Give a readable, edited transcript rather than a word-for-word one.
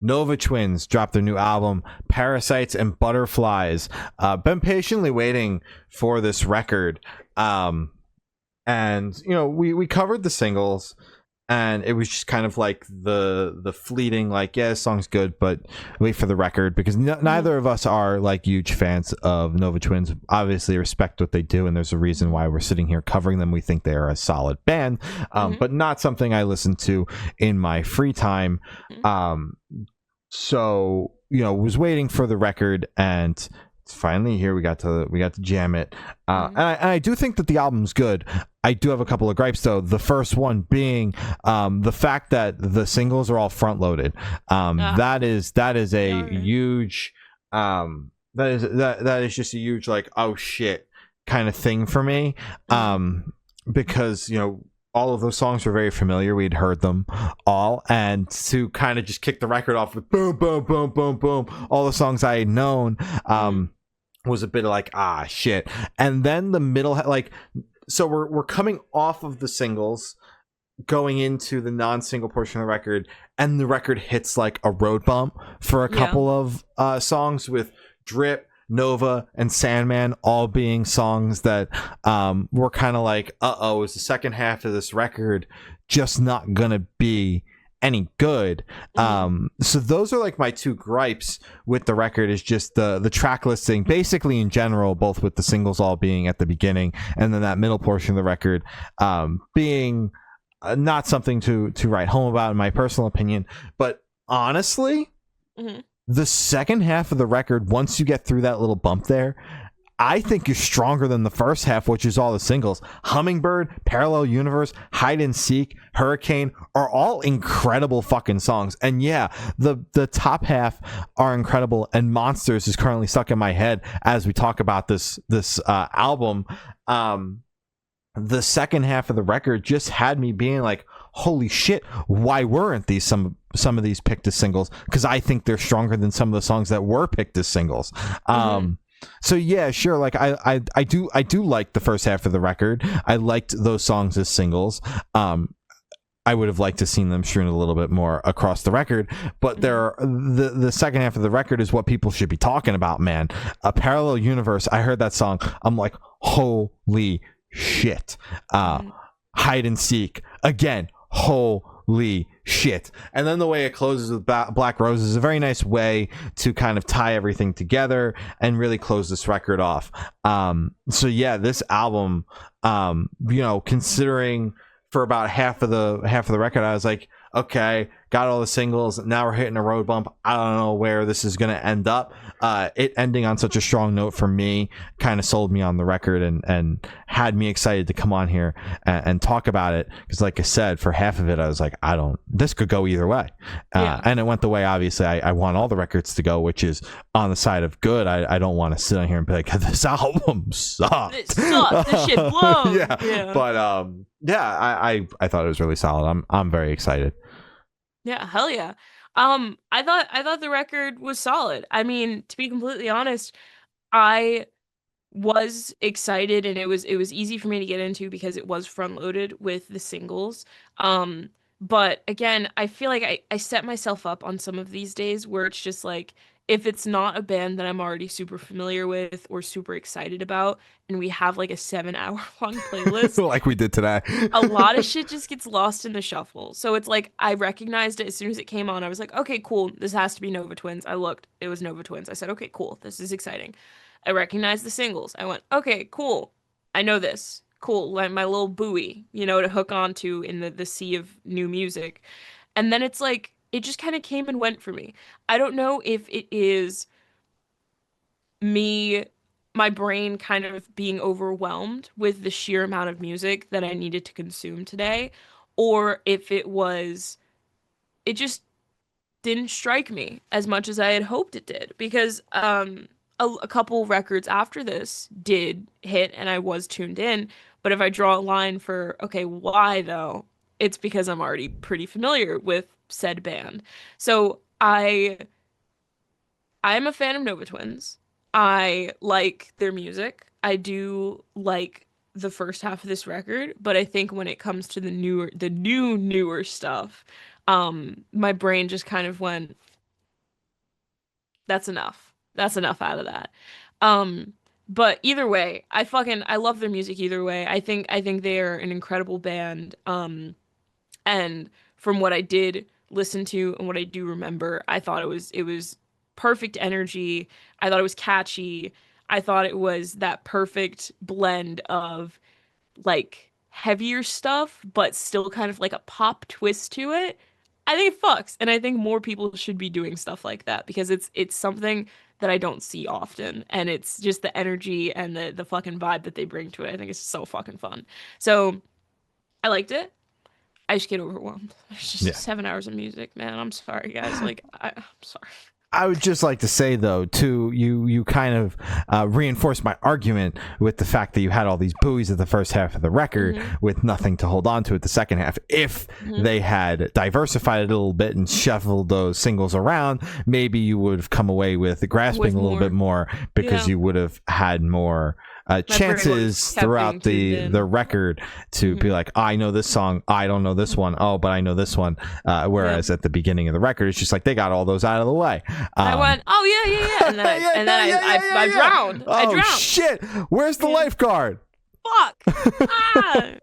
Nova Twins dropped their new album, Parasites and Butterflies. Been patiently waiting for this record. And we covered the singles, and it was just kind of like the fleeting, like, yeah, this song's good, but wait for the record, because neither of us are like huge fans of Nova Twins. Obviously respect what they do, and there's a reason why we're sitting here covering them. We think they are a solid band, but not something I listen to in my free time. So was waiting for the record, and finally here. We got to jam it, and I do think that the album's good. I do have a couple of gripes, though. The first one being the fact that the singles are all front loaded. That is a huge that is just a huge, like, oh shit kind of thing for me, because all of those songs were very familiar. We'd heard them all, and to kind of just kick the record off with boom, boom, boom, boom, boom, all the songs I had known, was a bit of like, ah, shit. And then the middle, like, so we're coming off of the singles, going into the non-single portion of the record, and the record hits like a road bump for a couple of songs, with Drip, Nova, and Sandman all being songs that were kind of like, is the second half of this record just not gonna be any good? So those are like my two gripes with the record, is just the track listing basically in general, both with the singles all being at the beginning, and then that middle portion of the record being not something to write home about, in my personal opinion. But honestly, the second half of the record, once you get through that little bump there, I think is stronger than the first half, which is all the singles. Hummingbird, Parallel Universe, Hide and Seek, Hurricane are all incredible fucking songs. And yeah, the top half are incredible, and Monsters is currently stuck in my head as we talk about this album. The second half of the record just had me being like, holy shit, why weren't these some of these picked as singles? Because I think they're stronger than some of the songs that were picked as singles. So yeah, sure, like I do like the first half of the record. I liked those songs as singles. I would have liked to seen them strewn a little bit more across the record, but the second half of the record is what people should be talking about, man. A Parallel Universe, I heard that song, I'm like, holy shit. Hide and Seek, again, holy shit. And then the way it closes with Black Rose is a very nice way to kind of tie everything together and really close this record off. So yeah, this album, considering for about half of the record, I was like, okay, got all the singles, now we're hitting a road bump. I don't know where this is going to end up. It ending on such a strong note for me kind of sold me on the record, and had me excited to come on here and talk about it, because like I said, for half of it I was like, this could go either way. And it went the way, obviously, I want all the records to go, which is on the side of good. I don't want to sit on here and be like, this album sucked. It sucked. This shit blows. But I thought it was really solid. I'm very excited. Yeah, hell yeah. I thought the record was solid. I mean, to be completely honest, I was excited, and it was easy for me to get into because it was front loaded with the singles. But again, I feel like I set myself up on some of these days where it's just like, if it's not a band that I'm already super familiar with or super excited about, and we have like a 7 hour long playlist, like we did today, a lot of shit just gets lost in the shuffle. So it's like, I recognized it as soon as it came on. I was like, okay, cool. This has to be Nova Twins. I looked, it was Nova Twins. I said, okay, cool. This is exciting. I recognized the singles. I went, okay, cool. I know this. Cool. Like my little buoy, to hook onto in the sea of new music. And then it's like, it just kind of came and went for me. I don't know if it is my brain kind of being overwhelmed with the sheer amount of music that I needed to consume today, or if it just didn't strike me as much as I had hoped it did, because a couple records after this did hit and I was tuned in. But if I draw a line for, okay, why though? It's because I'm already pretty familiar with said band. So I'm a fan of Nova Twins. I like their music. I do like the first half of this record, but I think when it comes to the newer stuff, my brain just kind of went, That's enough. That's enough out of that. Um, but either way, I love their music either way. I think they are an incredible band. And from what I did listen to and what I do remember, I thought it was perfect energy. I thought it was catchy. I thought it was that perfect blend of like heavier stuff, but still kind of like a pop twist to it. I think it fucks, and I think more people should be doing stuff like that because it's something that I don't see often, and it's just the energy and the fucking vibe that they bring to it. I think it's so fucking fun. So I liked it. I just get overwhelmed. It's just Yeah. 7 hours of music, man. I'm sorry, guys. Like I'm sorry. I would just like to say though, too, you kind of reinforced my argument with the fact that you had all these buoys at the first half of the record with nothing to hold on to at the second half. If they had diversified it a little bit and shuffled those singles around, maybe you would have come away with grasping With a little more. bit more because Yeah. you would have had more brain chances was kept throughout being tuned the in. record to be like, I know this song, I don't know this one, oh, but I know this one. Whereas at the beginning of the record, it's just like they got all those out of the way. I went, oh yeah, yeah, yeah, and then I drowned. Oh I drowned. shit! Where's the lifeguard? Fuck. Ah.